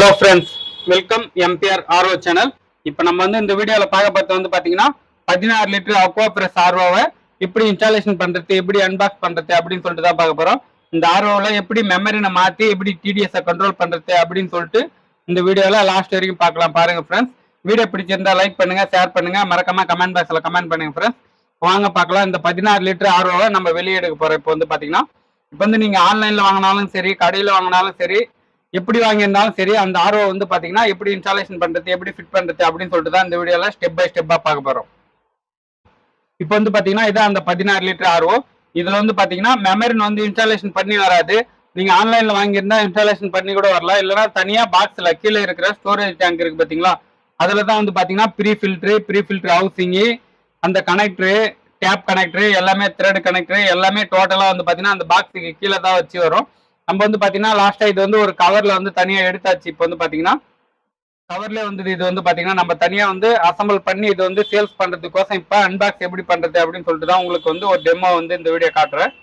Hello friends, welcome MBR RO channel. இப்போ நம்ம இந்த வீடியோவில் பார்க்க பார்த்து பார்த்தீங்கன்னா 16 லிட்டர் அக்வா பிரஸ் ஆர்ஓவை எப்படி இன்ஸ்டாலேஷன் பண்ணுறது, எப்படி அன்பாக்ஸ் பண்ணுறது அப்படின்னு சொல்லிட்டு தான் பார்க்க போகிறோம். இந்த ஆர்ஓவில் எப்படி மெமரினை மாற்றி எப்படி டிடிஎஸை கண்ட்ரோல் பண்ணுறது அப்படின்னு சொல்லிட்டு இந்த வீடியோவில் லாஸ்ட் வரைக்கும் பார்க்கலாம். பாருங்கள் ஃப்ரெண்ட்ஸ், வீடியோ பிடிச்சிருந்தா லைக் பண்ணுங்கள், ஷேர் பண்ணுங்கள், மறக்காம கமெண்ட் பாக்ஸில் கமெண்ட் பண்ணுங்கள் ஃப்ரெண்ட்ஸ். வாங்க பார்க்கலாம். இந்த 16 லிட்டர் ஆர்ஓவை நம்ம வெளியே எடுக்க போகிறோம். இப்போ பார்த்தீங்கன்னா நீங்கள் ஆன்லைனில் வாங்கினாலும் சரி, கடையில் வாங்கினாலும் சரி, எப்படி வாங்கியிருந்தாலும் சரி, அந்த ஆர்ஓ பாத்தீங்கன்னா எப்படி இன்ஸ்டாலேஷன் பண்றது, எப்படி ஃபிட் பண்றது அப்படின்னு சொல்லிட்டு தான் இந்த வீடியோல ஸ்டெப் பை ஸ்டெப்பா பார்க்க போறோம். இப்போ பாத்தீங்கன்னா இதான் அந்த 16 லிட்டர் ஆர்ஓ. இதுல பாத்தீங்கன்னா மெமரின் இன்ஸ்டாலேஷன் பண்ணி வராது. நீங்க ஆன்லைன்ல வாங்கியிருந்தா இன்ஸ்டாலேஷன் பண்ணி கூட வரலாம். இல்லைன்னா தனியா பாக்ஸ்ல கீழே இருக்கிற ஸ்டோரேஜ் டேங்க் இருக்கு பாத்தீங்களா, அதுல தான் பாத்தீங்கன்னா ப்ரீ ஃபில்டர் ஹவுசிங், அந்த கனெக்டரு, டேப் கனெக்டரு, எல்லாமே த்ரெட் கனெக்டரு, எல்லாமே டோட்டலா பாத்தீங்கன்னா அந்த பாக்ஸுக்கு கீழே தான் வச்சு வரும். நம்ம பாத்தீங்கன்னா லாஸ்டா இது ஒரு கவர்ல தனியா எடுத்தாச்சு. இப்போ பாத்தீங்கன்னா கவர்ல இது பாத்தீங்கன்னா நம்ம தனியா அசம்பிள் பண்ணி இது சேல்ஸ் பண்றதுக்கோசம் இப்ப அன்பாக்ஸ் எப்படி பண்றது அப்படின்னு சொல்லிட்டு தான் உங்களுக்கு ஒரு டெமோ இந்த வீடியோ காட்டுறேன்.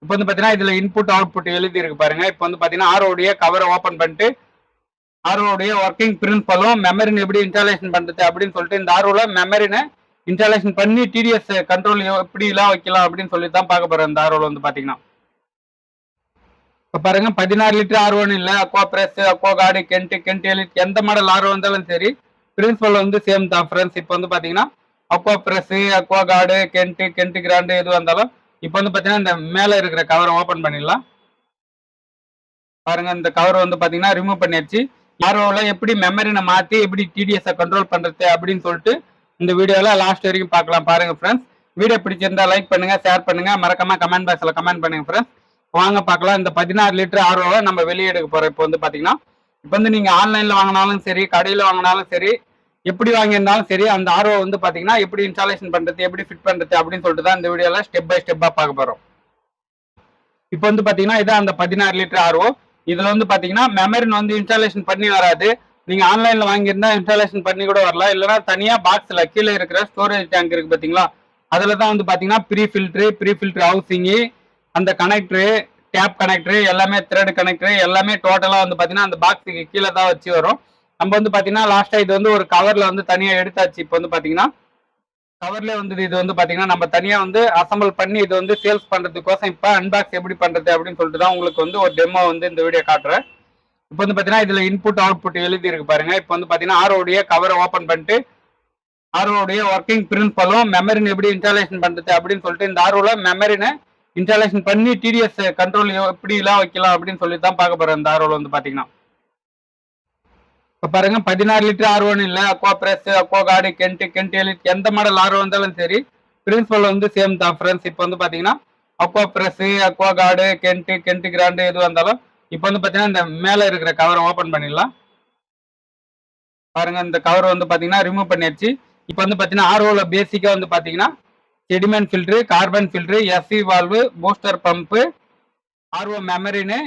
இப்போ பாத்தீங்கன்னா இதுல இன்புட் அவுட்புட் எழுதி இருக்கு பாருங்க. இப்போ பாத்தீங்கன்னா ஆர்ஓடைய கவரை ஓபன் பண்ணிட்டு ஆர்ஓடைய ஒர்க்கிங் பிரின்சிபலும் மெமரின் எப்படி இன்ஸ்டாலேஷன் பண்றது அப்படின்னு சொல்லிட்டு இந்த ஆர்ஓல மெமரினை இன்ஸ்டாலேஷன் பண்ணி டிடிஎஸ் கண்ட்ரோல் எப்படி எல்லாம் வைக்கலாம் அப்படின்னு சொல்லி தான் பார்க்க போறேன். இந்த ஆர்ஓல பாத்தீங்கன்னா இப்போ பாருங்க 16 லிட்டர் ஆர்ஓன்னு இல்லை, Aqua Fresh, Aquaguard, Kent Elite, எந்த மாடல் ஆர்ஓ வந்தாலும் சரி, பிரின்சிபல் சேம் தான் ஃப்ரெண்ட்ஸ். இப்போ பாத்தீங்கன்னா Aqua Fresh, Aquaguard, Kent Grand எது வந்தாலும் இப்போ பாத்தீங்கன்னா இந்த மேலே இருக்கிற கவரை ஓப்பன் பண்ணிடலாம். பாருங்க, இந்த கவர் பாத்தீங்கன்னா ரிமூவ் பண்ணிடுச்சு. ஆர்ஓவில் எப்படி மெமரினை மாற்றி எப்படி டிடிஎஸை கண்ட்ரோல் பண்றது அப்படின்னு சொல்லிட்டு இந்த வீடியோவில் லாஸ்ட் வரைக்கும் பார்க்கலாம். பாருங்க ஃப்ரெண்ட்ஸ், வீடியோ பிடிச்சிருந்தா லைக் பண்ணுங்க, ஷேர் பண்ணுங்க, மறக்காம கமெண்ட் பாக்ஸில் கமெண்ட் பண்ணுங்க ஃப்ரெண்ட்ஸ். வாங்க பார்க்கலாம். இந்த 16 லிட்டர் ஆர்ஓவை நம்ம வெளியே எடுக்க போறோம். இப்போ பாத்தீங்கன்னா இப்போ நீங்க ஆன்லைன்ல வாங்கினாலும் சரி, கடையில வாங்கினாலும் சரி, எப்படி வாங்கியிருந்தாலும் சரி, அந்த ஆர்ஓ பாத்தீங்கன்னா எப்படி இன்ஸ்டாலேஷன் பண்றது, எப்படி ஃபிட் பண்றது அப்படின்னு சொல்லிட்டு தான் இந்த வீடியோல ஸ்டெப் பை ஸ்டெப்பா பார்க்க போறோம். இப்போ பாத்தீங்கன்னா இதான் அந்த 16 லிட்டர் ஆர்ஓ. இதுல பாத்தீங்கன்னா மெமரின் இன்ஸ்டாலேஷன் பண்ணி வராது. நீங்க ஆன்லைன்ல வாங்கியிருந்தா இன்ஸ்டாலேஷன் பண்ணி கூட வரலாம். இல்லைன்னா தனியா பாக்ஸ்ல கீழே இருக்கிற ஸ்டோரேஜ் டேங்க் இருக்கு பாத்தீங்களா, அதுல தான் பாத்தீங்கன்னா ப்ரீ ஃபில்டர் ஹவுசிங், அந்த கனெக்டரு, டேப் கனெக்டரு, எல்லாமே த்ரெட் கனெக்டரு, எல்லாமே டோட்டலா பாத்தீங்கன்னா அந்த பாக்ஸுக்கு கீழே தான் வச்சு வரும். நம்ம பாத்தீங்கன்னா லாஸ்டா இது ஒரு கவர்ல தனியா எடுத்தாச்சு. இப்போ பாத்தீங்கன்னா கவர்ல இது பாத்தீங்கன்னா நம்ம தனியா அசம்பிள் பண்ணி இது சேல்ஸ் பண்றதுக்கோசம் இப்ப அன்பாக்ஸ் எப்படி பண்றது அப்படின்னு சொல்லிட்டு தான் உங்களுக்கு ஒரு டெமோ இந்த வீடியோ காட்டுறேன். இப்போ பாத்தீங்கன்னா இதுல இன்புட் அவுட்புட் எழுதி இருக்கு பாருங்க. இப்போ பாத்தீங்கன்னா ஆர்ஓடைய கவரை ஓபன் பண்ணிட்டு ஆர்ஓடைய ஒர்க்கிங் பிரின்சிபலும் மெமரின் எப்படி இன்ஸ்டாலேஷன் பண்றது அப்படின்னு சொல்லிட்டு இந்த ஆர்ஓல மெமரினை இன்ஸ்டாலேஷன் பண்ணி டிடிஎஸ் கண்ட்ரோல் எப்படி எல்லாம் வைக்கலாம் அப்படின்னு சொல்லி தான் பார்க்க போறேன். இந்த ஆர்ஓல பாத்தீங்கன்னா இப்போ பாருங்க 16 லிட்டர் ஆர்ஓன்னு இல்லை, Aqua Fresh, Aquaguard, Kent Elite, எந்த மாடல் ஆர்ஓ வந்தாலும் சரி, பிரின்சிபல் சேம் தான் ஃப்ரெண்ட்ஸ். இப்போ பாத்தீங்கன்னா Aqua Fresh, Aquaguard, Kent Grand எது வந்தாலும் இப்போ பாத்தீங்கன்னா இந்த மேலே இருக்கிற கவரை ஓபன் பண்ணிடலாம். பாருங்க, இந்த கவர் பாத்தீங்கன்னா ரிமூவ் பண்ணிடுச்சு. இப்போ பாத்தீங்கன்னா ஆர்ஓல பேசிக்கா பாத்தீங்கன்னா sediment filter, carbon filter, SC valve, booster pump, RO மெமரினு,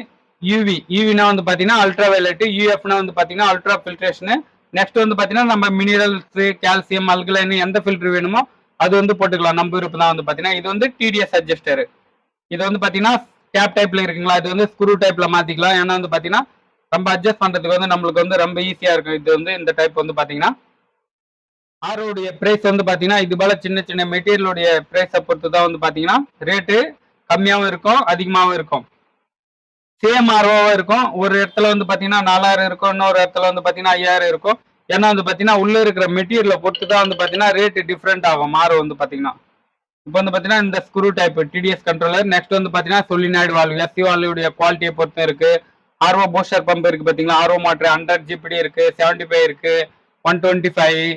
யூவினா பாத்தீங்கன்னா அல்ட்ரா வயலட், யூஎஃப்னா பாத்தீங்கன்னா அல்ட்ரா ஃபில்ட்ரேஷனு. நெக்ஸ்ட் பாத்தீங்கன்னா நம்ம மினரல்ஸ், கால்சியம், அல்கலைன் எந்த ஃபில்டர் வேணுமோ அது போட்டுக்கலாம். நம்ம விருப்பம் தான் பாத்தீங்கன்னா இது டிடிஎஸ் அட்ஜஸ்டர். இது பாத்தீங்கன்னா டேப் டைப்ல இருக்குங்களா, இது ஸ்க்ரூ டைப்ல மாத்திக்கலாம். ஏன்னா பாத்தீங்கன்னா ரொம்ப அட்ஜஸ்ட் பண்றதுக்கு நம்மளுக்கு ரொம்ப ஈஸியா இருக்கும். இது இந்த டைப் பாத்தீங்கன்னா ஆர்ஓடைய பிரைஸ் பாத்தீங்கன்னா இது போல சின்ன சின்ன மெட்டீரியலுடைய பிரைஸை பொறுத்து தான் பாத்தீங்கன்னா ரேட்டு கம்மியாகவும் இருக்கும், அதிகமாகவும் இருக்கும். சேம் ஆர்ஓவா இருக்கும். ஒரு இடத்துல பாத்தீங்கன்னா 4000 இருக்கும், இன்னொரு இடத்துல பாத்தீங்கன்னா 5000 இருக்கும். ஏன்னா பாத்தீங்கன்னா உள்ள இருக்கிற மெட்டீரியலை பொறுத்து தான் பாத்தீங்கன்னா ரேட்டு டிஃப்ரெண்ட் ஆகும். ஆர்ஓ பாத்தீங்கன்னா இப்போ பாத்தீங்கன்னா இந்த screw type TDS controller. Next பாத்தீங்கன்னா சொலினாய்டு வால்வு, எஸ்சி வால்வுடைய குவாலிட்டியை பொறுத்து இருக்கு. ஆர்ஓ பூஸ்டர் பம்ப் இருக்கு பாத்தீங்கன்னா, ஆர்ஓ மோட்டர் 100 ஜிபிடி இருக்கு, 75 இருக்கு, 125,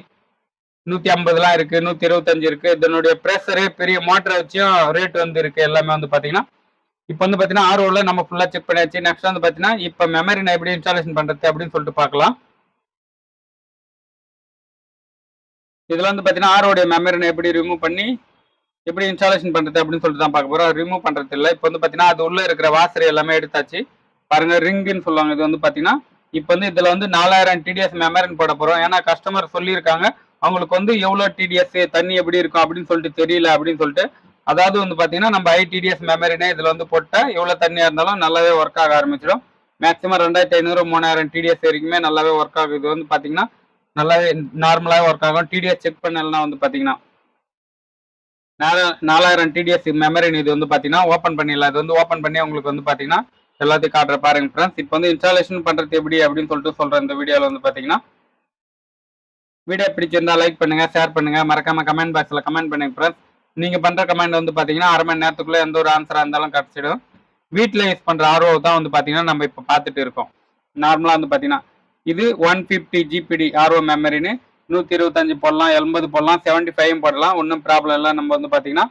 150 இருக்கு, 125 இருக்கு. இதனுடைய ப்ரெஷரு பெரிய மோட்டரை வச்சும் ரேட் இருக்கு. எல்லாமே பாத்தீங்கன்னா இப்போ பாத்தீங்கன்னா ஆர்ஓல நம்ம ஃபுல்லா செக் பண்ணியாச்சு. நெக்ஸ்ட் பாத்தீங்கன்னா இப்போ மெமரினை எப்படி இன்ஸ்டாலேஷன் பண்றது அப்படின்னு சொல்லிட்டு பார்க்கலாம். இதுல பாத்தீங்கன்னா ஆர்ஓடைய மெமரினை எப்படி ரிமூவ் பண்ணி எப்படி இன்ஸ்டாலேஷன் பண்றது அப்படின்னு சொல்லிட்டு தான் பார்க்க போறோம். ரிமூவ் பண்றது இல்லை. இப்போ பாத்தீங்கன்னா அது உள்ள இருக்கிற வாசரை எல்லாமே எடுத்தாச்சு. பாருங்க, ரிங்குன்னு சொல்லுவாங்க. இது பாத்தீங்கன்னா இப்போ இதுல 4000 டிடிஎஸ் மெமரின் போட போறோம். ஏன்னா கஸ்டமர் சொல்லியிருக்காங்க அவங்களுக்கு எவ்வளவு டிடிஎஸ் தண்ணி எப்படி இருக்கும் அப்படின்னு சொல்லிட்டு தெரியல அப்படின்னு சொல்லிட்டு. அதாவது பாத்தீங்கன்னா நம்ம ஐடிடிஎஸ் மெமரினே இதுல போட்டா எவ்வளவு தண்ணியா இருந்தாலும் நல்லாவே ஒர்க் ஆக ஆரம்பிச்சிடும். மேக்ஸிமம் 2500 3000 டிடிஎஸ் வரைக்குமே நல்லாவே ஒர்க் ஆகும். இது வந்து பார்த்தீங்கன்னா நல்லாவே நார்மலாகவே ஒர்க் ஆகும். டிடிஎஸ் செக் பண்ணலாம் வந்து பார்த்தீங்கன்னா 4000 டிடிஎஸ் மெமரின்னு இது வந்து பார்த்தீங்கன்னா ஓப்பன் பண்ணிடலாம். இது வந்து ஓப்பன் பண்ணி உங்களுக்கு வந்து பார்த்தீங்கன்னா எல்லாத்தையும் காட்டுற பாருங்க ஃப்ரெண்ட்ஸ். இப்போ வந்து இன்ஸ்டாலேஷன் பண்ணுறது எப்படி அப்படின்னு சொல்லிட்டு சொல்கிறேன் இந்த வீடியோவில் வந்து பார்த்தீங்கன்னா. வீடியோ பிடிச்சிருந்தா லைக் பண்ணுங்க, ஷேர் பண்ணுங்க, மறக்காம கமெண்ட் பாக்ஸில் கமெண்ட் பண்ணுங்க ஃப்ரெண்ட்ஸ். நீங்கள் பண்ணுற கமெண்ட் வந்து பார்த்தீங்கன்னா அரை மணி நேரத்துக்குள்ளே எந்த ஒரு ஆன்சராக இருந்தாலும் கிடச்சிடும். வீட்டில் யூஸ் பண்ணுற ஆர்ஓ தான் வந்து பார்த்தீங்கன்னா நம்ம இப்போ பார்த்துட்டு இருக்கோம். நார்மலாக வந்து பார்த்தீங்கன்னா இது 150 ஜிபிடி ஆர்ஓ மெமரின்னு 125 போடலாம், 80 போடலாம், 75 போடலாம். ஒன்றும் ப்ராப்ளம் இல்லை. நம்ம வந்து பார்த்தீங்கன்னா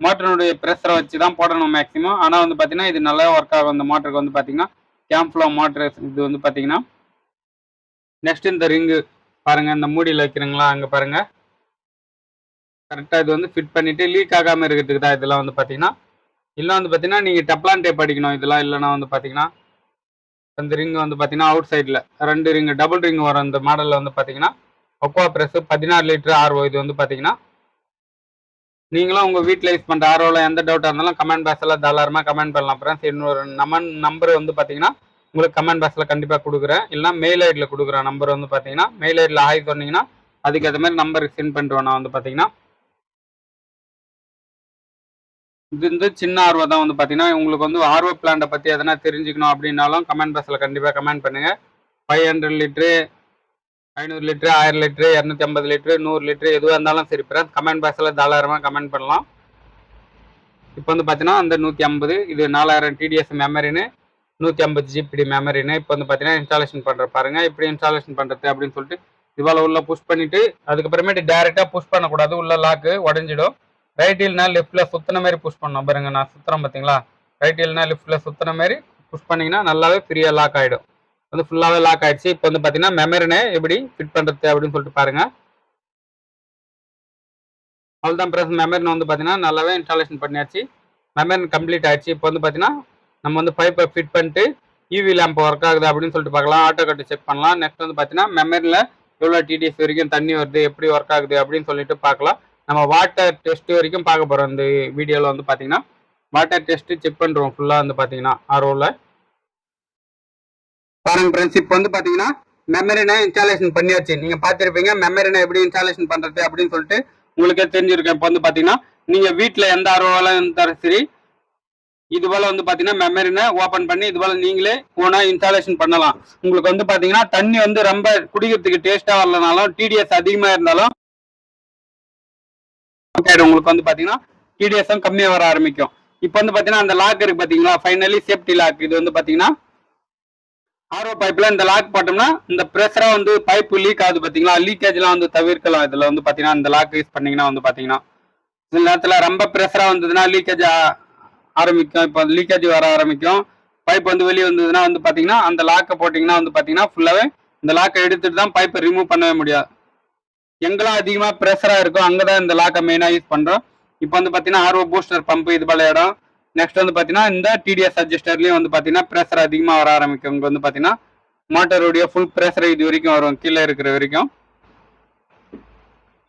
மோட்டருடைய ப்ரெஷரை வச்சு தான் போடணும் மேக்ஸிமம். ஆனால் வந்து பார்த்தீங்கன்னா இது நல்லா ஒர்க் ஆகும். இந்த மோட்டருக்கு வந்து பார்த்தீங்கன்னா கேம்ஃப்ளோ மோட்டர் இது வந்து பார்த்தீங்கன்னா. நெக்ஸ்ட் இந்த ரிங்கு பாருங்க, இந்த மூடியில் வைக்கிறீங்களா அங்கே பாருங்க, கரெக்டாக இது வந்து ஃபிட் பண்ணிட்டு லீக் ஆகாமல் இருக்கிறதுக்கு தான் இதெல்லாம் வந்து பார்த்தீங்கன்னா. இல்லை வந்து பார்த்தீங்கன்னா நீங்கள் டெப்லான் டேப் அடிக்கணும் இதெல்லாம். இல்லைன்னா வந்து பார்த்தீங்கன்னா அந்த ரிங் வந்து பார்த்தீங்கன்னா அவுட் சைடில் 2 ரிங்கு டபுள் ரிங் வரும். இந்த மாடலில் வந்து பார்த்தீங்கன்னா ஒக்வா ப்ரெஸ் 16 லிட்டர் ஆர்ஓ இது வந்து பார்த்தீங்கன்னா. நீங்களும் உங்கள் வீட்டில் யூஸ் பண்ணுற ஆர்ஓவில் எந்த டவுட்டாக இருந்தாலும் கமெண்ட் பாக்ஸில் தாராளமாக கமெண்ட் பண்ணலாம் ஃப்ரெண்ட்ஸ். இன்னொரு நம்பர் வந்து பார்த்தீங்கன்னா உங்களுக்கு கமெண்ட் பாக்ஸில் கண்டிப்பாக கொடுக்குறேன். இல்லைனா மெயில் ஐடியில் கொடுக்குறேன் நம்பர் வந்து பார்த்தீங்கன்னா. மெயில் ஐடியில் ஆகி சொன்னீங்கன்னா அதுக்கேற்ற மாதிரி நம்பருக்கு சென்ட் பண்ணிடுவேன் நான் வந்து பார்த்தீங்கன்னா. இது வந்து சின்ன ஆர்வ தான் வந்து பார்த்தீங்கன்னா. உங்களுக்கு வந்து ஆர்வ பிளான்ட்டை பற்றி எதனா தெரிஞ்சுக்கணும் அப்படின்னாலும் கமெண்ட் பாக்ஸில் கண்டிப்பாக கமெண்ட் பண்ணுங்கள். 500 litre, 500 litre, 1000 litre, 250 litre, 100 litre எதுவாக இருந்தாலும் சரி ஃப்ரெண்ட்ஸ் கமெண்ட் பாக்ஸில் தாராளமாக கமெண்ட் பண்ணலாம். இப்போ வந்து பார்த்தீங்கன்னா அந்த 150 இது 4000 டிடிஎஸ் மெமரின்னு 150 ஜிபிடி மெமரின்னு இப்போ வந்து பார்த்தீங்கன்னா இன்ஸ்டாலேஷன் பண்ணுற பாருங்க. இப்படி இன்ஸ்டாலேஷன் பண்ணுறது அப்படின்னு சொல்லிட்டு இவ்வளோ உள்ள புஷ் பண்ணிவிட்டு அதுக்கப்புறமேட்டு டேரெக்டாக புஷ் பண்ணக்கூடாது. உள்ள லாக்கு உடஞ்சிடும். ரைட் இல்லைனா லெஃப்ட்டில் சுற்றின மாதிரி புஷ் பண்ணணும் பாருங்க. நான் சுற்றுறேன் பார்த்தீங்களா. ரைட் இல்லைனா லெஃப்ட்டில் சுற்றின மாதிரி புஷ் பண்ணிங்கன்னா நல்லாவே ஃப்ரீயாக லாக் ஆகிடும். வந்து ஃபுல்லாகவே லாக் ஆகிடுச்சு. இப்போ வந்து பார்த்தீங்கன்னா மெமரினை எப்படி ஃபிட் பண்ணுறது அப்படின்னு சொல்லிட்டு பாருங்கள். அவ்வளோதான் ப்ரெஸ் மெமரினை வந்து பார்த்தீங்கன்னா நல்லாவே இன்ஸ்டாலேஷன் பண்ணியாச்சு. மெமரின் கம்ப்ளீட் ஆகிடுச்சு. இப்போ வந்து பார்த்தீங்கன்னா நம்ம வந்து பைப்பை ஃபிட் பண்ணிட்டு ஈவி லேம்ப் ஒர்க் ஆகுது அப்படின்னு சொல்லிட்டு பார்க்கலாம். ஆட்டோ கட்டு செக் பண்ணலாம். நெக்ஸ்ட் வந்து பார்த்தீங்கன்னா மெமரியில் எவ்வளோ டிடிஎஸ் வரைக்கும் தண்ணி வருது, எப்படி ஒர்க் ஆகுது அப்படின்னு சொல்லிட்டு பார்க்கலாம். நம்ம வாட்டர் டெஸ்ட் வரைக்கும் பார்க்க போகிறோம் இந்த வீடியோவில் வந்து பார்த்தீங்கன்னா. வாட்டர் டெஸ்ட்டு செக் பண்ணுறோம் ஃபுல்லாக வந்து பார்த்தீங்கன்னா ஆர்ஓவில் பாருங்க ஃப்ரெண்ட்ஸ். இப்போ வந்து பார்த்தீங்கன்னா மெமரினை இன்ஸ்டாலேஷன் பண்ணியாச்சு. நீங்கள் பார்த்துருப்பீங்க மெமரினை எப்படி இன்ஸ்டாலேஷன் பண்ணுறது அப்படின்னு சொல்லிட்டு உங்களுக்கே தெரிஞ்சிருக்கேன். இப்போ வந்து பார்த்தீங்கன்னா நீங்கள் வீட்டில் எந்த ஆர்ஓவில் இருந்தாலும் சரி இது போல் வந்து பார்த்தீங்கன்னா மெமரினை ஓப்பன் பண்ணி இது போல் நீங்களே ஓனாக இன்ஸ்டாலேஷன் பண்ணலாம். உங்களுக்கு வந்து பார்த்தீங்கன்னா தண்ணி வந்து ரொம்ப குடிக்கிறதுக்கு டேஸ்ட்டாக வரலனாலும் டிடிஎஸ் அதிகமாக இருந்தாலும் உங்களுக்கு வந்து பார்த்தீங்கன்னா டிடிஎஸும் கம்மியாக வர ஆரம்பிக்கும். இப்போ வந்து பார்த்தீங்கன்னா அந்த லாக் இருக்கு பார்த்தீங்களா, ஃபைனலி சேஃப்டி லாக். இது வந்து பார்த்தீங்கன்னா ஆர்ஓ பைப்பில் இந்த லாக் போட்டோம்னா இந்த ப்ரெஷராக வந்து பைப்பு லீக் ஆகுது பார்த்தீங்களா, லீக்கேஜ்லாம் வந்து தவிர்க்கலாம். இதில் வந்து பார்த்தீங்கன்னா இந்த லாக் யூஸ் பண்ணிங்கன்னா வந்து பார்த்தீங்கன்னா சில நேரத்தில் ரொம்ப ப்ரெஷராக வந்ததுன்னா லீக்கேஜ் ஆரம்பிக்கும். இப்போ லீக்கேஜ் வர ஆரம்பிக்கும். பைப் வந்து வெளியே வந்ததுன்னா வந்து பார்த்தீங்கன்னா அந்த லாக்கை போட்டிங்கன்னா வந்து பார்த்தீங்கன்னா ஃபுல்லாகவே இந்த லாக்கை எடுத்துட்டு தான் பைப்பை ரிமூவ் பண்ணவே முடியாது. எங்கெல்லாம் அதிகமாக ப்ரெஷராக இருக்கும் அங்கே தான் இந்த லாக்கை மெயினாக யூஸ் பண்ணுறோம். இப்போ வந்து பார்த்தீங்கன்னா ஆர்ஓ பூஸ்டர் பம்பு இது போல இடம். நெக்ஸ்ட் வந்து பார்த்தீங்கன்னா இந்த டிடிஎஸ் அட்ஜஸ்டர்லேயும் வந்து பார்த்தீங்கன்னா ப்ரெஷர் அதிகமாக வர ஆரம்பிக்கும். இங்கே வந்து பார்த்தீங்கன்னா மோட்டருடைய ஃபுல் ப்ரெஷர் இது வரைக்கும் வரும், கீழே இருக்கிற வரைக்கும்.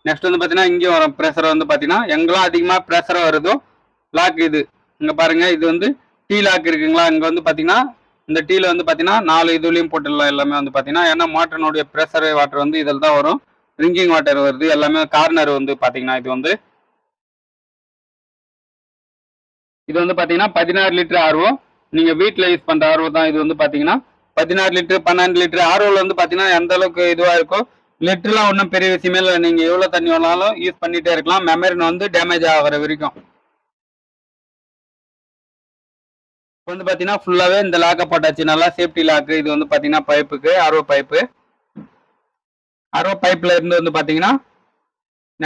நெக்ஸ்ட் வந்து பார்த்தீங்கன்னா இங்கேயும் வரும் ப்ரெஷர் வந்து பார்த்தீங்கன்னா எங்கெல்லாம் அதிகமாக ப்ரெஷர் வருதோ லாக் இது இங்கே பாருங்கள். இது வந்து டீ லாக் இருக்குங்களா, இங்கே வந்து பார்த்தீங்கன்னா இந்த டீயில் வந்து பார்த்தீங்கன்னா 4 இதுலேயும் போட்டுடலாம் எல்லாமே வந்து பார்த்தீங்கன்னா. ஏன்னா மோட்டருடைய ப்ரெஷர் வாட்டர் வந்து இதில் தான் வரும். ட்ரிங்கிங் வாட்டர் வருது எல்லாமே. கார்னர் வந்து பார்த்தீங்கன்னா இது வந்து பார்த்தீங்கன்னா 16 லிட்டர் ஆர்ஓ. நீங்கள் வீட்டில் யூஸ் பண்ணுற ஆர்ஓ தான் இது வந்து பார்த்தீங்கன்னா 16 லிட்டர் 12 லிட்டர் ஆர்ஓவில் வந்து பார்த்தீங்கன்னா எந்த அளவுக்கு இதுவாக இருக்கும். லிட்டர்லாம் ஒன்றும் பெரிய விஷயமே இல்லை. நீங்கள் எவ்வளோ தண்ணி வேணாலும் யூஸ் பண்ணிகிட்டே இருக்கலாம். மெமரின் வந்து டேமேஜ் ஆகிற வரைக்கும். இப்போ வந்து பார்த்தீங்கன்னா ஃபுல்லாகவே இந்த லாக்கை போட்டாச்சு. நல்லா சேஃப்டி லாக்கு. இது வந்து பார்த்தீங்கன்னா பைப்புக்கு ஆர்ஓ பைப்பு. ஆர்ஓ பைப்பில் இருந்து வந்து பார்த்தீங்கன்னா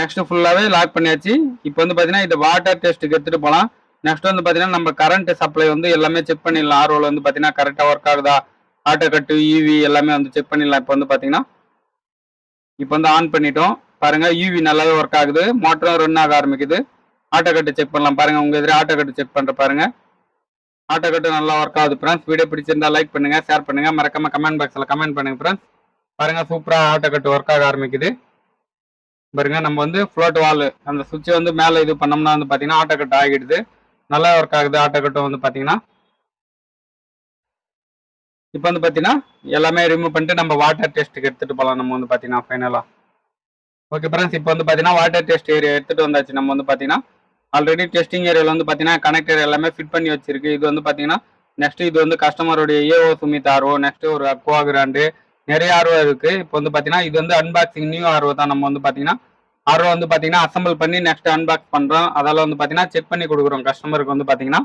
நெக்ஸ்ட் ஃபுல்லாகவே லாக் பண்ணியாச்சு. இப்போ வந்து பார்த்தீங்கன்னா இது வாட்டர் டெஸ்ட்டுக்கு எடுத்துகிட்டு போகலாம். நெக்ஸ்ட் வந்து பார்த்தீங்கன்னா நம்ம கரண்ட் சப்ளை வந்து எல்லாமே செக் பண்ணிடலாம். ஆர்ஓவில் வந்து பார்த்தீங்கன்னா கரெக்டாக ஒர்க் ஆகுதா, ஆட்டோ கட்டு ஈவி எல்லாமே வந்து செக் பண்ணிடலாம். இப்போ வந்து பார்த்தீங்கன்னா இப்போ வந்து ஆன் பண்ணிட்டோம் பாருங்கள். ஈவி நல்லாவே ஒர்க் ஆகுது. மோட்டரும் ரன் ஆக ஆரம்பிக்குது. ஆட்டோ கட்டு செக் பண்ணலாம் பாருங்கள். உங்கள் எதிரே ஆட்டோ கட்டு செக் பண்ணுற பாருங்கள். ஆட்டோ கட்டு நல்லா ஒர்க் ஆகுது ஃப்ரெண்ட்ஸ். வீடியோ பிடிச்சிருந்தா லைக் பண்ணுங்கள், ஷேர் பண்ணுங்கள், மறக்காமல் கமெண்ட் பாக்ஸில் கமெண்ட் பண்ணுங்கள் ஃப்ரெண்ட்ஸ். பாருங்கள் சூப்பராக ஆட்டோ கட்டு ஒர்க் ஆக ஆரம்பிக்குது பாருங்க. நம்ம வந்து ஃப்ளோட் வால் அந்த சுவிட்சை வந்து மேலே இது பண்ணோம்னா வந்து பார்த்தீங்கன்னா ஆட்டோ கட் ஆகிடுது. நல்லா ஒர்க் ஆகுது ஆட்டோ கட்டும் வந்து பார்த்தீங்கன்னா. இப்போ வந்து பார்த்தீங்கன்னா எல்லாமே ரிமூவ் பண்ணிட்டு நம்ம வாட்டர் டெஸ்ட்டுக்கு எடுத்துகிட்டு போகலாம் நம்ம வந்து பார்த்தீங்கன்னா ஃபைனலாக. ஓகே ஃப்ரெண்ட்ஸ், இப்போ வந்து பார்த்தீங்கன்னா வாட்டர் டெஸ்ட் ஏரியா எடுத்துகிட்டு வந்தாச்சு. நம்ம வந்து பார்த்தீங்கன்னா ஆல்ரெடி டெஸ்டிங் ஏரியாவில் வந்து பார்த்தீங்கன்னா கனெக்டர் எல்லாமே ஃபிட் பண்ணி வச்சிருக்கு. இது வந்து பார்த்தீங்கன்னா நெக்ஸ்ட் இது வந்து கஸ்டமருடைய ஏஓ சுமித் ஆர்ஓ, நெக்ஸ்ட் ஒரு அக்வா கிராண்டு, நிறைய ஆர்ஓ இருக்குது. இப்போ வந்து பார்த்தீங்கன்னா இது வந்து அன்பாக்சிங் நியூ ஆர்ஓ தான். நம்ம வந்து பார்த்தீங்கன்னா ஆர்ஓ வந்து பார்த்தீங்கன்னா அசம்பிள் பண்ணி நெக்ஸ்ட் அன்பாக்ஸ் பண்ணுறோம். அதெல்லாம் வந்து பார்த்தீங்கன்னா செக் பண்ணி கொடுக்குறோம் கஸ்டமருக்கு வந்து பார்த்தீங்கன்னா.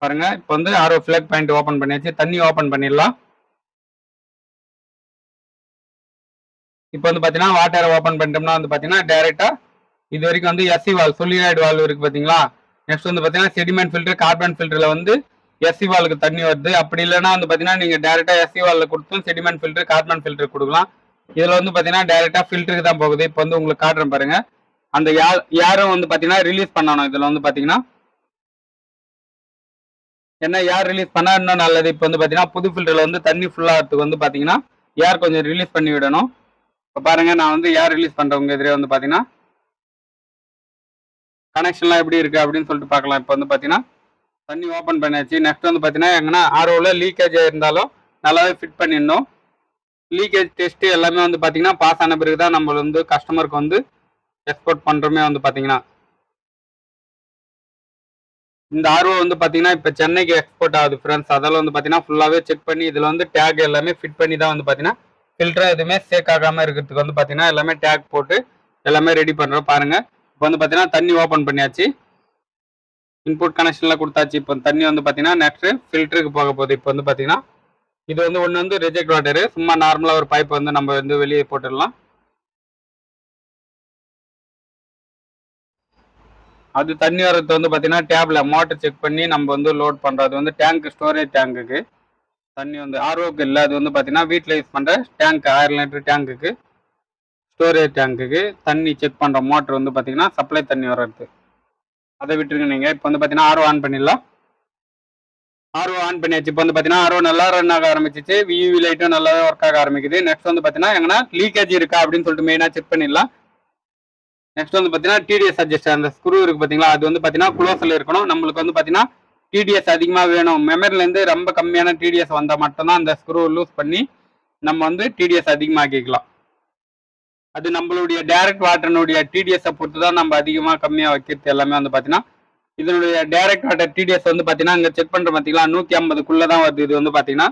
பாருங்க, இப்போ வந்து ஆர்ஓ ஃபிளக் பாயிண்ட் ஓப்பன் பண்ணியாச்சு. தண்ணி ஓப்பன் பண்ணிடலாம். இப்போ வந்து பார்த்தீங்கன்னா வாட்டரை ஓப்பன் பண்ணிட்டோம்னா வந்து பார்த்தீங்கன்னா டேரெக்டாக இது வரைக்கும் வந்து எஸ்சி வால் சொலினாய்டு வால்வு இருக்குது பார்த்தீங்களா. நெக்ஸ்ட் வந்து பார்த்தீங்கன்னா செடிமெண்ட் ஃபில்டர், கார்பன் ஃபில்டரில் வந்து எஸ்சி வாலுக்கு தண்ணி வருது. அப்படி இல்லைன்னா வந்து பார்த்தீங்கன்னா நீங்கள் டேரெக்டாக எஸ்சி வாலில் கொடுத்தும் செடிமெண்ட் ஃபில்டர், கார்பன் ஃபில்டர் கொடுக்கலாம். இதில் வந்து பார்த்தீங்கன்னா டேரெக்டாக ஃபில்டருக்கு தான் போகுது. இப்போ வந்து உங்களுக்கு காட்டுறேன் பாருங்க. அந்த யாரும் வந்து பார்த்தீங்கன்னா ரிலீஸ் பண்ணணும். இதில் வந்து பார்த்தீங்கன்னா என்ன யார் ரிலீஸ் பண்ணால் இன்னும் நல்லது. இப்போ வந்து பார்த்தீங்கன்னா புது ஃபில்டரில் வந்து தண்ணி ஃபுல்லாகிறதுக்கு வந்து பார்த்தீங்கன்னா யார் கொஞ்சம் ரிலீஸ் பண்ணி விடணும். இப்போ பாருங்க, நான் வந்து யார் ரிலீஸ் பண்ணுறவங்க எதிரே வந்து பார்த்தீங்கன்னா கனெக்ஷன்லாம் எப்படி இருக்குது அப்படின்னு சொல்லிட்டு பார்க்கலாம். இப்போ வந்து பார்த்தீங்கன்னா தண்ணி ஓப்பன் பண்ணியாச்சு. நெக்ஸ்ட் வந்து பார்த்தீங்கன்னா எங்கன்னா ஆர்ஓவில் லீக்கேஜ் இருந்தாலும் நல்லாவே ஃபிட் பண்ணிடணும். லீக்கேஜ் டெஸ்ட்டு எல்லாமே வந்து பார்த்தீங்கன்னா பாஸ் ஆன பிறகு தான் நம்ம வந்து கஸ்டமருக்கு வந்து எக்ஸ்போர்ட் பண்ணுறோமே வந்து பார்த்தீங்கன்னா. இந்த ஆர்ஓ வந்து பார்த்தீங்கன்னா இப்போ சென்னைக்கு எக்ஸ்போர்ட் ஆகுது ஃப்ரெண்ட்ஸ். அதெல்லாம் வந்து பார்த்தீங்கன்னா ஃபுல்லாகவே செக் பண்ணி இதில் வந்து டேக் எல்லாமே ஃபிட் பண்ணி தான் வந்து பார்த்தீங்கன்னா ஃபில்டர் எதுவுமே சேக் ஆகாமல் இருக்கிறதுக்கு வந்து பார்த்தீங்கன்னா எல்லாமே டேக் போட்டு எல்லாமே ரெடி பண்ணுறோம். பாருங்கள், இப்போ வந்து பார்த்தீங்கன்னா தண்ணி ஓப்பன் பண்ணியாச்சு. இன்புட் கனெக்ஷனில் கொடுத்தாச்சு. இப்போ தண்ணி வந்து பார்த்தீங்கன்னா நெக்ஸ்ட்டு ஃபில்டருக்கு போக போகுது. இப்போ வந்து பார்த்தீங்கன்னா இது வந்து ஒன்று வந்து ரிஜெக்ட் வாட்டரு, சும்மா நார்மலாக ஒரு பைப் வந்து நம்ம வந்து வெளியே போட்டுடலாம். அது தண்ணி வரது வந்து பார்த்தீங்கன்னா டேப்ல மோட்டர் செக் பண்ணி நம்ம வந்து லோட் பண்ணுறது வந்து டேங்க், ஸ்டோரேஜ் டேங்குக்கு தண்ணி வந்து ஆர்ஓக்கு இல்லை. அது வந்து பார்த்தீங்கன்னா வீட்டில் யூஸ் பண்ணுற டேங்க் 1000 லிட்டர் டேங்குக்கு, ஸ்டோரேஜ் டேங்குக்கு தண்ணி செக் பண்ணுற மோட்டர் வந்து பார்த்தீங்கன்னா சப்ளை தண்ணி வர்றது. அதை விட்டுருங்க நீங்கள். இப்போ வந்து பார்த்தீங்கன்னா ஆர்ஓ ஆன் பண்ணிடலாம். ஆர்ஓ ஆன் பண்ணியாச்சு. இப்போ வந்து பார்த்தீங்கன்னா ஆர்ஓ நல்லா ரன் ஆக ஆரம்பிச்சிச்சு. வியூவி லைட்டும் நல்லாவே ஒர்க் ஆக ஆரம்பிக்குது. நெக்ஸ்ட் வந்து பார்த்தீங்கன்னா எங்கன்னா லீக்கேஜ் இருக்கா அப்படின்னு சொல்லிட்டு மெயினாக செக் பண்ணிடலாம். நெக்ஸ்ட் வந்து பார்த்தீங்கன்னா டிடிஎஸ் அட்ஜஸ்டர், அந்த ஸ்க்ரூ இருக்குது பார்த்தீங்களா, அது வந்து பார்த்தீங்கன்னா க்ளோஸில் இருக்கணும். நம்மளுக்கு வந்து பார்த்தீங்கன்னா டிடிஎஸ் அதிகமாக வேணும், மெமரிலேருந்து ரொம்ப கம்மியான டிடிஎஸ் வந்தால் மட்டும்தான் அந்த ஸ்க்ரூ லூஸ் பண்ணி நம்ம வந்து டிடிஎஸ் அதிகமாக்கிக்கலாம். அது நம்மளுடைய டைரக்ட் வாட்டர்னுடைய டிடிஎஸை பொறுத்து தான் நம்ம அதிகமாக கம்மியாக வைக்கிறது எல்லாமே வந்து பார்த்தீங்கன்னா. இதனுடைய டைரக்ட் வாட்டர் டிடிஎஸ் வந்து பார்த்தீங்கன்னா இங்கே செக் பண்ணுற பார்த்தீங்களா 150க்குள்ளே தான் வருது. இது வந்து பார்த்தீங்கன்னா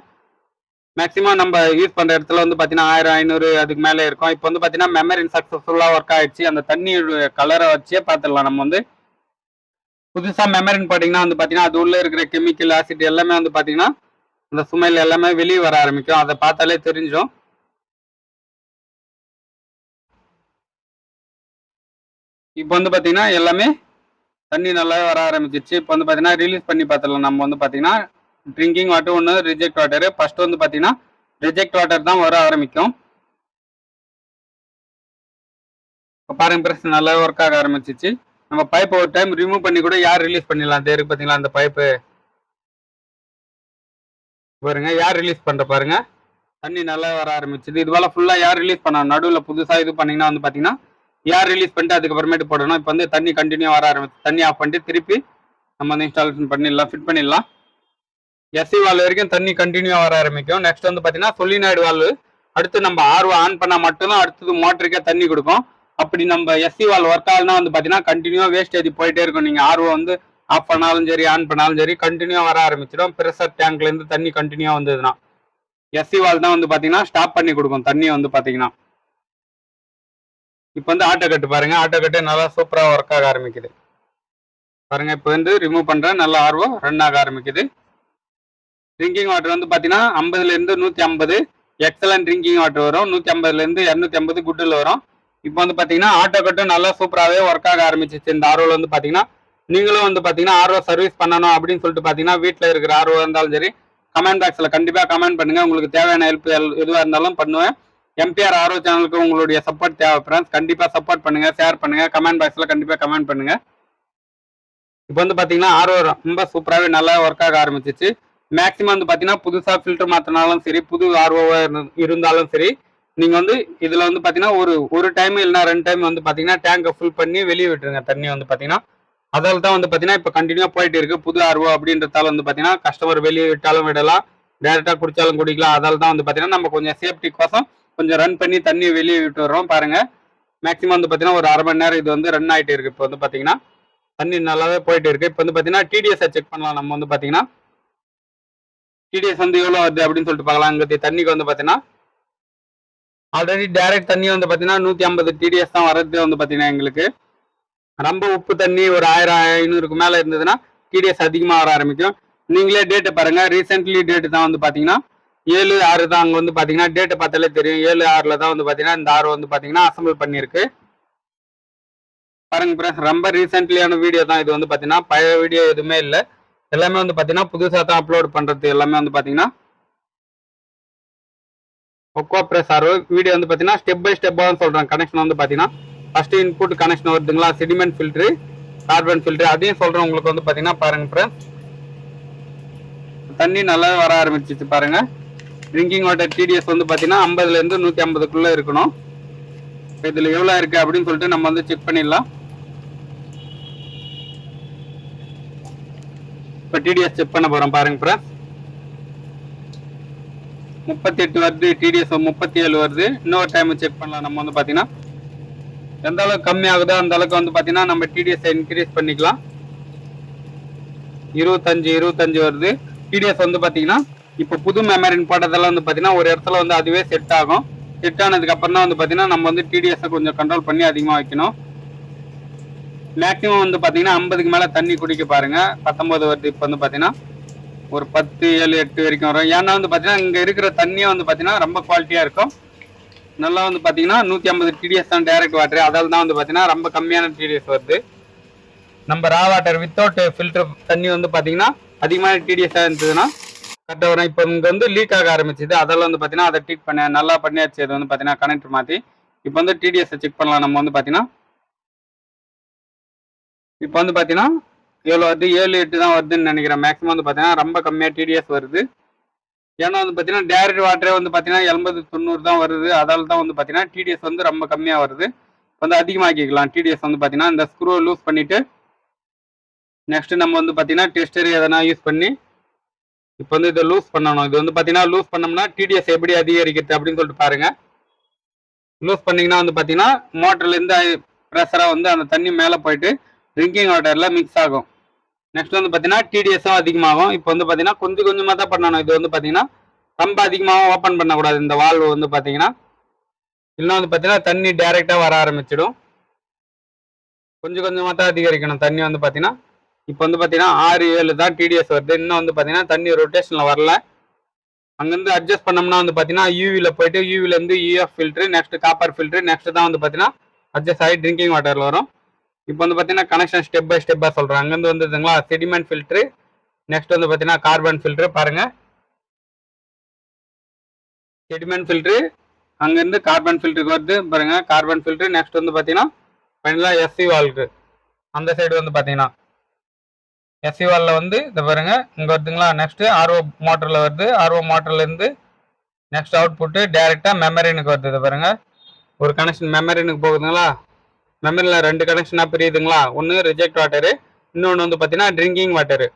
மேக்ஸிமம் நம்ம யூஸ் பண்ணுற இடத்துல வந்து பார்த்தீங்கன்னா 1000, 500 அதுக்கு மேலே இருக்கும். இப்போ வந்து பார்த்தீங்கன்னா மெமரி சக்ஸஸ்ஃபுல்லாக ஒர்க் ஆகிடுச்சு. அந்த தண்ணியோட கலரை வச்சே பார்த்துடலாம். நம்ம வந்து புதுசாக மெமரின்னு பார்த்தீங்கன்னா வந்து பார்த்தீங்கன்னா அது உள்ளே இருக்கிற கெமிக்கல், ஆசிட் எல்லாமே வந்து பார்த்தீங்கன்னா அந்த சுமையில் எல்லாமே வெளியே வர ஆரம்பிக்கும். அதை பார்த்தாலே தெரிஞ்சிடும். இப்போ வந்து பார்த்தீங்கன்னா எல்லாமே தண்ணி நல்லாவே வர ஆரம்பிச்சிச்சு. இப்போ வந்து பார்த்தீங்கன்னா ரிலீஸ் பண்ணி பார்த்துடலாம். நம்ம வந்து பார்த்தீங்கன்னா ட்ரிங்கிங் வாட்டர் ஒன்று, ரிஜெக்ட் வாட்டரு. ஃபர்ஸ்ட் வந்து பார்த்தீங்கன்னா ரிஜெக்ட் வாட்டர் தான் வர ஆரம்பிக்கும். இப்போ பாருங்க பிரஸ் நல்லாவே ஒர்க் ஆக ஆரம்பிச்சிச்சு. நம்ம பைப்பை ஒரு டைம் ரிமூவ் பண்ணி கூட யார் ரிலீஸ் பண்ணிடலாம். அது இருக்கு பார்த்தீங்களா அந்த பைப்பு பாருங்க, யார் ரிலீஸ் பண்ணுற பாருங்க, தண்ணி நல்லா வர ஆரம்பிச்சிது. இது போல் ஃபுல்லாக யார் ரிலீஸ் பண்ணணும். நடுவில் புதுசாக இது பண்ணிங்கன்னா வந்து பார்த்தீங்கன்னா யார் ரிலீஸ் பண்ணிட்டு அதுக்கப்புறமேட்டு போடணும். இப்போ வந்து தண்ணி கண்டினியூ வர ஆரம்பிச்சு. தண்ணி ஆஃப் பண்ணிட்டு திருப்பி நம்ம வந்து இன்ஸ்டாலேஷன் பண்ணிடலாம், ஃபிட் பண்ணிடலாம். எஸ்சி வால்வு வரைக்கும் தண்ணி கண்டினியூவாக வர ஆரம்பிக்கும். நெக்ஸ்ட் வந்து பார்த்தீங்கன்னா சொலினாய்டு வால்வு. அடுத்து நம்ம ஆர்ஓ ஆன் பண்ணால் மட்டும்தான் அடுத்தது மோட்டருக்கே தண்ணி கொடுக்கும். அப்படி நம்ம எஸ்சி வால்வு ஒர்க் ஆகலனா வந்து பார்த்தீங்கன்னா கண்டினியூவாக வேஸ்டேஜ் போயிட்டே இருக்கும். நீங்கள் ஆர்ஓ வந்து ஆஃப் பண்ணாலும் சரி, ஆன் பண்ணாலும் சரி, கண்டினியூவாக வர ஆரம்பிச்சிடும். ப்ரெஷர் டேங்க்லேருந்து தண்ணி கண்டினியூவாக வந்ததுன்னா எஸ்சி வால்வு தான் வந்து பார்த்தீங்கன்னா ஸ்டாப் பண்ணி கொடுக்கும் தண்ணி வந்து பார்த்தீங்கன்னா. இப்போ வந்து ஆட்டோ கட்டு பாருங்க, ஆட்டோ கட்டு நல்லா சூப்பராக ஒர்க் ஆக ஆரம்பிக்குது பாருங்க. இப்போ வந்து ரிமூவ் பண்ணுறேன், நல்லா ஆர்ஓ ரன் ஆக ஆரம்பிக்குது. ட்ரிங்கிங் வாட்டர் வந்து பார்த்தீங்கன்னா 50லேருந்து 150 எக்ஸலன்ட் ட்ரிங்கிங் வாட்டர் வரும். 150லேருந்து 250 குட்டில் வரும். இப்போ வந்து பார்த்தீங்கன்னா ஆட்டோ கட்டும் நல்லா சூப்பராகவே ஒர்க் ஆக ஆரம்பிச்சிச்சு. இந்த ஆர்ஓவில் வந்து பார்த்தீங்கன்னா நீங்களும் வந்து பார்த்தீங்கன்னா ஆர்ஓ சர்வீஸ் பண்ணணும் அப்படின்னு சொல்லிட்டு பார்த்தீங்கன்னா வீட்டில் இருக்கிற ஆர்ஓ இருந்தாலும் சரி, கமெண்ட் பாக்ஸில் கண்டிப்பாக கமெண்ட் பண்ணுங்கள். உங்களுக்கு தேவையான ஹெல்ப் எதுவாக இருந்தாலும் பண்ணுவேன். எம்பிஆர் ஆர்ஓ சேனலுக்கு உங்களுடைய சப்போர்ட் தேவை ஃப்ரெண்ட்ஸ். கண்டிப்பாக சப்போர்ட் பண்ணுங்கள், ஷேர் பண்ணுங்கள், கமெண்ட் பாக்ஸில் கண்டிப்பாக கமெண்ட் பண்ணுங்கள். இப்போ வந்து பார்த்தீங்கன்னா ஆர்ஓ ரொம்ப சூப்பராகவே நல்லா ஒர்க் ஆக ஆரம்பிச்சிச்சு. மேக்ஸிமம் வந்து பார்த்தீங்கன்னா புதுசாக ஃபில்டர் மாற்றினாலும் சரி, புது ஆர்ஓவாக இருந்தாலும் சரி, நீங்கள் வந்து இதில் வந்து பார்த்தீங்கன்னா ஒரு டைம் இல்லைனா 2 டைம் வந்து பார்த்தீங்கன்னா டேங்கை ஃபுல் பண்ணி வெளியே விட்டுருங்க தண்ணி வந்து பார்த்தீங்கன்னா. அதில் தான் வந்து பார்த்தீங்கன்னா இப்போ கண்டினியூவாக போயிட்டு இருக்குது புது ஆர்ஓ அப்படின்றதால வந்து பார்த்தீங்கன்னா கஸ்டமர் வெளியே விட்டாலும் விடலாம், டேரெக்டாக குடித்தாலும் குடிக்கலாம். அதால் தான் வந்து பார்த்தீங்கன்னா நம்ம கொஞ்சம் சேஃப்டிக்கோசம் கொஞ்சம் ரன் பண்ணி தண்ணியை வெளியே விட்டு வர்றோம். பாருங்கள், மேக்ஸிமம் வந்து பார்த்தீங்கன்னா ஒரு 1/2 மணி நேரம் இது வந்து ரன் ஆகிட்டு இருக்குது. இப்போ வந்து பார்த்தீங்கன்னா தண்ணி நல்லாவே போயிட்டு இருக்குது. இப்போ வந்து பார்த்தீங்கன்னா டிடிஎஸை செக் பண்ணலாம். நம்ம வந்து பார்த்தீங்கன்னா டிடிஎஸ் வந்து எவ்வளோ வருது அப்படின்னு சொல்லிட்டு பார்க்கலாம். இங்கே தண்ணிக்கு வந்து பார்த்தீங்கன்னா ஆல்ரெடி டைரக்ட் தண்ணி வந்து பார்த்தீங்கன்னா 150 டிடிஎஸ் தான் வர்றது. வந்து பார்த்தீங்கன்னா எங்களுக்கு ரொம்ப உப்பு தண்ணி ஒரு 1500க்கு மேலே இருந்ததுன்னா டிடிஎஸ் அதிகமாக வர ஆரம்பிக்கும். நீங்களே டேட்டை பாருங்கள். ரீசெண்ட்லி டேட்டு தான் வந்து பார்த்தீங்கன்னா 7/6 தான். அங்கே வந்து பார்த்தீங்கன்னா டேட்டை பார்த்தாலே தெரியும். 7/6 தான் வந்து பார்த்தீங்கன்னா இந்த ஆறு வந்து பார்த்தீங்கன்னா அசம்பிள் பண்ணியிருக்கு. பாருங்க ஃப்ரெண்ட்ஸ், ரொம்ப ரீசெண்ட்லியான வீடியோ தான் இது. வந்து பார்த்தீங்கன்னா பழைய வீடியோ எதுவுமே இல்லை. எல்லாமே வந்து பார்த்தீங்கன்னா புதுசாக தான் அப்லோட் பண்ணுறது. எல்லாமே வந்து பார்த்தீங்கன்னா ஒக்வாப்ரஸ் ஆர்ஓ வீடியோ வந்து பார்த்தீங்கன்னா ஸ்டெப் பை ஸ்டெப்பாக சொல்கிறேன். கனெக்ஷன் வந்து பார்த்தீங்கன்னா ஃபஸ்ட்டு இன்புட் கனெக்ஷன் வருதுங்களா, செடிமெண்ட் ஃபில்ட்ரு, கார்பன் ஃபில்ட்ரு, அதையும் சொல்கிறேன் உங்களுக்கு. வந்து பார்த்தீங்கன்னா பாருங்கள் ஃப்ரெண்ட்ஸ், தண்ணி நல்லா வர ஆரம்பிச்சிச்சு பாருங்கள். ட்ரிங்கிங் வாட்டர் டிடிஎஸ் வந்து பார்த்தீங்கன்னா 50லேருந்து 150க்குள்ளே இருக்கணும். இதில் எவ்வளோ இருக்குது அப்படின்னு சொல்லிட்டு நம்ம வந்து செக் பண்ணிடலாம். இப்போ டிடிஎஸ் செக் பண்ண போகிறோம் பாருங்கள் ஃப்ரெண்ட்ஸ். 38 வருது, டிடிஎஸ் 37 வருது. இன்னொரு டைம் செக் பண்ணலாம். நம்ம வந்து பார்த்தீங்கன்னா எந்த அளவுக்கு கம்மி ஆகுதோ அந்த அளவுக்கு வந்து பார்த்தீங்கன்னா நம்ம டிடிஎஸ் இன்க்ரீஸ் பண்ணிக்கலாம். 25 வருது. டிடிஎஸ் வந்து பார்த்தீங்கன்னா இப்போ புது மெமரின்னு போட்டதெல்லாம் வந்து பார்த்தீங்கன்னா ஒரு இடத்துல வந்து அதுவே செட் ஆகும். செட் ஆனதுக்கு அப்புறம் தான் வந்து பார்த்தீங்கன்னா நம்ம வந்து டிடிஎஸை கொஞ்சம் கண்ட்ரோல் பண்ணி அதிகமாக வைக்கணும். மேக்ஸிமம் வந்து பார்த்தீங்கன்னா 50க்கு மேலே தண்ணி குடிக்க பாருங்க. 19 வருது. இப்போ வந்து பார்த்தீங்கன்னா ஒரு 10, 7, 8 வரைக்கும் வரும். ஏன்னா வந்து பார்த்தீங்கன்னா இங்கே இருக்கிற தண்ணியே வந்து பார்த்தீங்கன்னா ரொம்ப குவாலிட்டியாக இருக்கும். நல்லா வந்து பார்த்தீங்கன்னா 150 டிடிஎஸ் தான் டைரக்ட் வாட்டர். அதால் தான் வந்து பார்த்தீங்கன்னா ரொம்ப கம்மியான டிடிஎஸ் வருது. நம்ம ரா வாட்டர் வித்தவுட் ஃபில்டர் தண்ணி வந்து பார்த்தீங்கன்னா அதிகமான டிடிஎஸ்ஸாக இருந்ததுன்னா கரெக்டாக வரும். இப்போ இங்கே வந்து லீக் ஆக ஆரம்பிச்சிது. அதெல்லாம் வந்து பார்த்தீங்கன்னா அதை ட்ரீட் பண்ண நல்லா பண்ணியாச்சு. அது வந்து பார்த்தீங்கன்னா கனெக்டர் மாற்றி இப்போ வந்து டிடிஎஸ்ஸை செக் பண்ணலாம். நம்ம வந்து பார்த்தீங்கன்னா இப்போ வந்து பார்த்தீங்கன்னா எவ்வளோ வருது, 7, 8 தான் வருதுன்னு நினைக்கிறேன். மேக்ஸிமம் வந்து பார்த்தீங்கன்னா ரொம்ப கம்மியாக டிடிஎஸ் வருது. ஏன்னா வந்து பார்த்தீங்கன்னா டைரக்ட் வாட்டரே வந்து பார்த்தீங்கன்னா 80, 90 தான் வருது. அதால் தான் வந்து பார்த்தீங்கன்னா டிடிஎஸ் வந்து ரொம்ப கம்மியாக வருது. வந்து அதிகமாக்கிக்கலாம். டிடிஎஸ் வந்து பார்த்தீங்கன்னா இந்த ஸ்க்ரூ லூஸ் பண்ணிவிட்டு நெக்ஸ்ட்டு நம்ம வந்து பார்த்தீங்கன்னா டெஸ்டர் எதனா யூஸ் பண்ணி இப்போ வந்து இதை லூஸ் பண்ணணும். இது வந்து பார்த்தீங்கன்னா லூஸ் பண்ணோம்னா டிடிஎஸ் எப்படி அதிகரிக்கிறது அப்படின்னு சொல்லிட்டு பாருங்கள். லூஸ் பண்ணிங்கன்னா வந்து பார்த்தீங்கன்னா மோட்டர்லேருந்து ப்ரெஷராக வந்து அந்த தண்ணி மேலே போயிட்டு ட்ரிங்கிங் வாட்டரில் மிக்ஸ் ஆகும். நெக்ஸ்ட் வந்து பார்த்தீங்கன்னா டிடிஎஸும் அதிகமாகும். இப்போ வந்து பார்த்தீங்கன்னா கொஞ்சம் கொஞ்சமாக தான் பண்ணணும். இது வந்து பார்த்தீங்கன்னா ரொம்ப அதிகமாக ஓப்பன் பண்ணக்கூடாது இந்த வால்வு வந்து பார்த்தீங்கன்னா. இல்லைன்னா வந்து பார்த்தீங்கன்னா தண்ணி டைரெக்டாக வர ஆரம்பிச்சிடும். கொஞ்சம் கொஞ்சமாக தான் அதிகரிக்கணும் தண்ணி வந்து பார்த்தீங்கன்னா. இப்போ வந்து பார்த்தீங்கன்னா 6, 7 தான் டிடிஎஸ் வருது. இன்னும் வந்து பார்த்தீங்கன்னா தண்ணி ரொட்டேஷனில் வரல. அங்கேருந்து அட்ஜஸ்ட் பண்ணோம்னா வந்து பார்த்தீங்கன்னா யூவியில் போயிட்டு யூவிலேருந்து UF filter, next copper filter, next தான் வந்து பார்த்தீங்கன்னா அட்ஜஸ்ட் ஆகி ட்ரிங்கிங் வாட்டரில் வரும். இப்போ வந்து பார்த்தீங்கன்னா கனெக்ஷன் ஸ்டெப் பை ஸ்டெப்பாக சொல்கிறேன். அங்கேருந்து வந்துதுங்களா செடிமெண்ட் ஃபில்ட்ரு, நெக்ஸ்ட் வந்து பார்த்தீங்கன்னா கார்பன் ஃபில்ட்ரு. பாருங்கள், செடிமெண்ட் ஃபில்ட்ரு அங்கேருந்து கார்பன் ஃபில்ட்ருக்கு வருது பாருங்கள். கார்பன் ஃபில்ட்ரு நெக்ஸ்ட் வந்து பார்த்தீங்கன்னா ஃபைனலாக எஸ்சி வால்க்கு அந்த சைடு வந்து பார்த்தீங்கன்னா எஸ்சி வாலில் வந்து இதை பாருங்கள் இங்கே வருதுங்களா. நெக்ஸ்ட்டு ஆர்ஓ மோட்டரில் வருது. ஆர்ஓ மோட்டர்லேருந்து நெக்ஸ்ட் அவுட்புட்டு டைரெக்டாக மெமரினுக்கு வருது. இதை பாருங்கள், ஒரு கனெக்ஷன் மெமரினுக்கு போகுதுங்களா. மெமரியில் 2 கனெக்ஷனாக பிரியுதுங்களா. ஒன்று ரிஜெக்ட் வாட்டரு, இன்னொன்று வந்து பார்த்தீங்கன்னா ட்ரிங்கிங் வாட்டரு.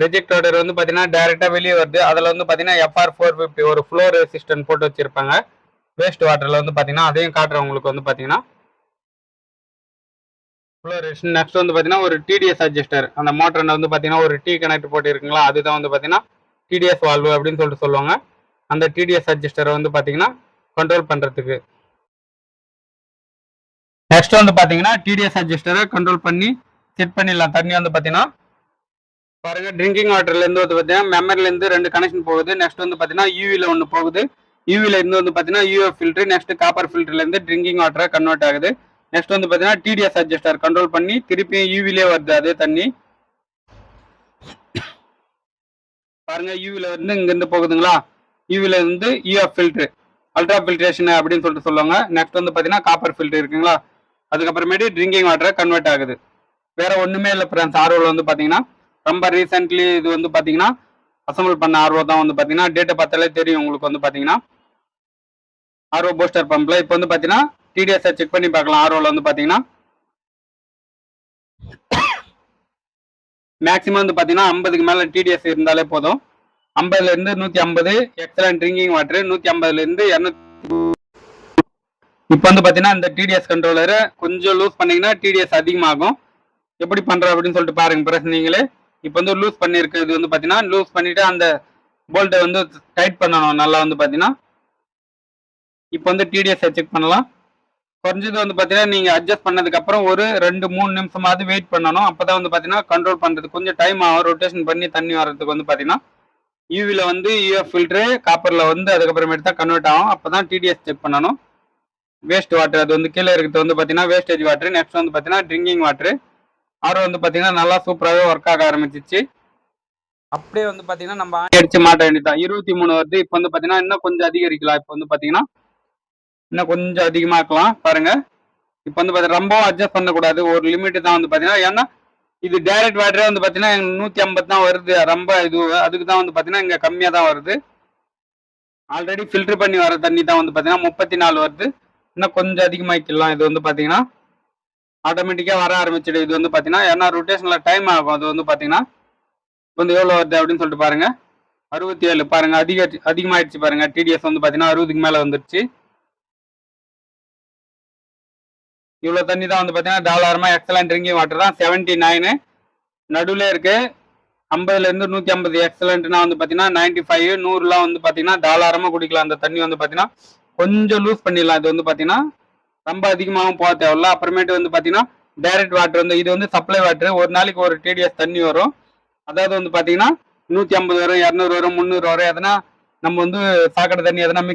ரிஜெக்ட் வாட்டர் வந்து பார்த்தீங்கன்னா டைரெக்டாக வெளியே வருது. அதில் வந்து பார்த்தீங்கன்னா FR450 ஒரு ஃப்ளோ ரெசிஸ்டன்ட் போட்டு வச்சுருப்பாங்க. வேஸ்ட் வாட்டரில் வந்து பார்த்தீங்கன்னா அதையும் காட்டுறேன் உங்களுக்கு. வந்து பார்த்தீங்கன்னா ஃப்ளோ ரெசிஸ்டன்ட். நெக்ஸ்ட் வந்து பார்த்தீங்கன்னா ஒரு டிடிஎஸ் அட்ஜஸ்டர். அந்த மோட்டரில் வந்து பார்த்தீங்கன்னா ஒரு T கனெக்ட் போட்டு இருக்குங்களா. அதுதான் வந்து பார்த்தீங்கன்னா டிடிஎஸ் வால்வு அப்படின்னு சொல்லிட்டு சொல்லுவாங்க. அந்த டிடிஎஸ் அட்ஜஸ்டரை வந்து பார்த்தீங்கன்னா கண்ட்ரோல் பண்ணுறதுக்கு. நெக்ஸ்ட் வந்து பார்த்தீங்கன்னா டிடிஎஸ் அட்ஜஸ்டரை கண்ட்ரோல் பண்ணி செட் பண்ணிடலாம். தண்ணி வந்து பார்த்தீங்கன்னா பாருங்க, ட்ரிங்கிங் வாட்டர்லேருந்து வந்து பார்த்தீங்கன்னா மெமரிலேருந்து 2 கனெக்ஷன் போகுது. நெக்ஸ்ட் வந்து பார்த்தீங்கன்னா யூவியில் ஒன்று போகுது. யூவியில் இருந்து வந்து பார்த்தீங்கன்னா யூஎஃப் ஃபில்ட்ரு, நெக்ஸ்ட் காப்பர் ஃபில்டர்லேருந்து ட்ரிங்கிங் வாட்டரை கன்வெர்ட் ஆகுது. நெக்ஸ்ட் வந்து பார்த்தீங்கன்னா டிடிஎஸ் அட்ஜஸ்டர் கண்ட்ரோல் பண்ணி திருப்பியும் யூவிலே வருது அதே தண்ணி. பாருங்க, யூவியில் வந்து இங்கேருந்து போகுதுங்களா. யூவியில் இருந்து யூஎஃப் ஃபில்ட்ரு, அல்ட்ரா ஃபில்ட்ரேஷன் அப்படின்னு சொல்லிட்டு சொல்லுவாங்க. நெக்ஸ்ட் வந்து பார்த்தீங்கன்னா காப்பர் ஃபில்ட்ரு இருக்குங்களா. அதுக்கப்புறமேட்டு ட்ரிங்கிங் வாட்டரை கன்வெர்ட் ஆகுது. வேற ஒன்றுமே இல்லை ஃப்ரெண்ட்ஸ். ஆர்ஓவில் வந்து பார்த்தீங்கன்னா ரொம்ப ரீசெண்ட்லி இது வந்து பார்த்தீங்கன்னா அசம்பிள் பண்ண ஆர்ஓ தான். வந்து பார்த்தீங்கன்னா டேட்டா பார்த்தாலே தெரியும் உங்களுக்கு. வந்து பார்த்தீங்கன்னா ஆர்ஓ பூஸ்டர் பம்பில் இப்போ வந்து பார்த்தீங்கன்னா டிடிஎஸை செக் பண்ணி பார்க்கலாம். ஆர்ஓவில் வந்து பார்த்தீங்கன்னா மேக்ஸிமம் வந்து பார்த்தீங்கன்னா 50க்கு மேலே டிடிஎஸ் இருந்தாலே போதும். 50ல இருந்து 150 எக்ஸலன்ட் ட்ரிங்கிங் வாட்டர், 150ல இருந்து 200. இப்போ வந்து பாத்தீங்கன்னா இந்த டிடிஎஸ் கண்ட்ரோலரை கொஞ்சம் லூஸ் பண்ணீங்கன்னா டிடிஎஸ் அதிகமாகும். எப்படி பண்ற அப்படின்னு சொல்லிட்டு பாருங்க பிரஸ் நீங்களே. இப்போ வந்து லூஸ் பண்ணிருக்கு. இது வந்து பாத்தீங்கன்னா லூஸ் பண்ணிட்டு அந்த போல்ட்டை வந்து டைட் பண்ணணும் நல்லா வந்து பாத்தீங்கன்னா. இப்போ வந்து டிடிஎஸ் செக் பண்ணலாம். குறைஞ்சது வந்து பாத்தீங்கன்னா நீங்க அட்ஜஸ்ட் பண்ணதுக்கு அப்புறம் ஒரு 2-3 நிமிஷமாவது வெயிட் பண்ணணும். அப்பதான் வந்து பாத்தீங்கன்னா கண்ட்ரோல் பண்றது கொஞ்சம் டைம் ஆகும். ரொட்டேஷன் பண்ணி தண்ணி வர்றதுக்கு வந்து பாத்தீங்கன்னா யூவில வந்து யூஎஃப் ஃபில்டரு, காப்பர்ல வந்து அதுக்கப்புறமேட்டு தான் கன்வெர்ட் ஆகும். அப்பதான் டிடிஎஸ் செக் பண்ணணும். வேஸ்ட் வாட்டர் அது வந்து கீழே இருக்கிறது வந்து பாத்தீங்கன்னா வேஸ்டேஜ் வாட்டர். நெக்ஸ்ட் வந்து பாத்தீங்கன்னா ட்ரிங்கிங் வாட்டர். ஆரோ வந்து பாத்தீங்கன்னா நல்லா சூப்பராகவே ஒர்க் ஆக ஆரம்பிச்சிச்சு. அப்படியே வந்து பாத்தீங்கன்னா நம்ம அடிச்சு மாட்ட வேண்டியதான். 23 வருது. இப்போ வந்து பாத்தீங்கன்னா இன்னும் கொஞ்சம் அதிகரிக்கலாம். இப்போ வந்து பாத்தீங்கன்னா இன்னும் கொஞ்சம் அதிகமாக்கலாம் பாருங்க. இப்போ வந்து பாத்தீங்கன்னா ரொம்ப அட்ஜஸ்ட் பண்ணக்கூடாது. ஒரு லிமிட் தான் வந்து பாத்தீங்கன்னா. ஏன்னா இது டைரக்ட் வாட்டரே வந்து பாத்தீங்கன்னா 150 தான் வருது. ரொம்ப இது அதுக்கு தான் வந்து பாத்தீங்கன்னா இங்க கம்மியா தான் வருது. ஆல்ரெடி ஃபில்டர் பண்ணி வர தண்ணி தான் வந்து பாத்தீங்கன்னா 34 வருது. இன்னும் கொஞ்சம் அதிகமாக்கலாம். இது வந்து பாத்தீங்கன்னா ஆட்டோமேட்டிக்கா வர ஆரம்பிச்சிடும். இது வந்து பாத்தீங்கன்னா ஏன்னா ரொட்டேஷன்ல டைம் ஆகும். அது வந்து பாத்தீங்கன்னா வந்து எவ்வளவு வருது அப்படின்னு சொல்லிட்டு பாருங்க. 67 பாருங்க. அதிகமாயிடுச்சு பாருங்க. டிடிஎஸ் வந்து பாத்தீங்கன்னா 60க்கு மேல வந்துருச்சு. இவ்வளவு தண்ணி தான் வந்து பாத்தீங்கன்னா தாராளமா எக்ஸலன்ட் ட்ரிங்கிங் வாட்டர் தான். 79 நடுவுல இருக்கு. 50ல இருந்து 150 எக்ஸலன்ட்னா வந்து பாத்தீங்கன்னா 95 100லாம் வந்து பாத்தீங்கன்னா தாராளமா குடிக்கலாம். அந்த தண்ணி வந்து பாத்தீங்கன்னா கொஞ்சம் லூஸ் பண்ணிடலாம். இது வந்து பாத்தீங்கன்னா ரொம்ப அதிகமாகவும் போக தேவையில்ல. அப்புறமேட்டு வந்து பாத்தீங்கன்னா டைரக்ட் வாட்டர் வந்து இது வந்து சப்ளை வாட்டர். ஒரு நாளைக்கு ஒரு டிடிஎஸ் தண்ணி வரும். அதாவது வந்து பாத்தீங்கன்னா 150 வரும், 200 வரும், 300 வரும். எதனா நம்ம வந்து சாக்கடை தண்ணி எதனா மிக்ஸ்